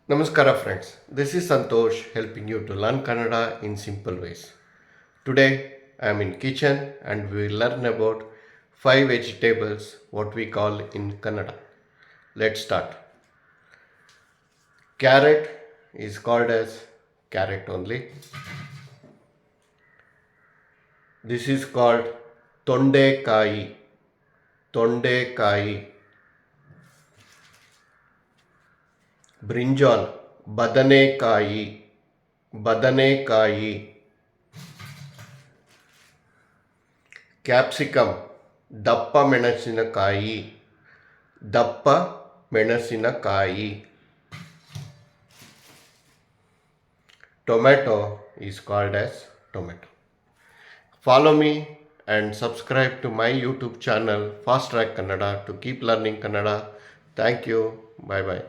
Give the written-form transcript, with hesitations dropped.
Namaskara friends, this is Santosh helping you to learn Kannada in simple ways. Today I am in kitchen and we will learn about 5 vegetables what we call in Kannada. Let's start. Carrot is called as carrot only. This is called tonde kai. Tonde kai. Brinjal ಬದನೆಕಾಯಿ ಬದನೆಕಾಯಿ capsicum ದಪ್ಪ ಮೆಣಸಿನಕಾಯಿ ದಪ್ಪ ಮೆಣಸಿನಕಾಯಿ tomato is called as tomato. Follow me and subscribe to my YouTube channel Fast Track Kannada to keep learning Kannada. Thank you. Bye bye.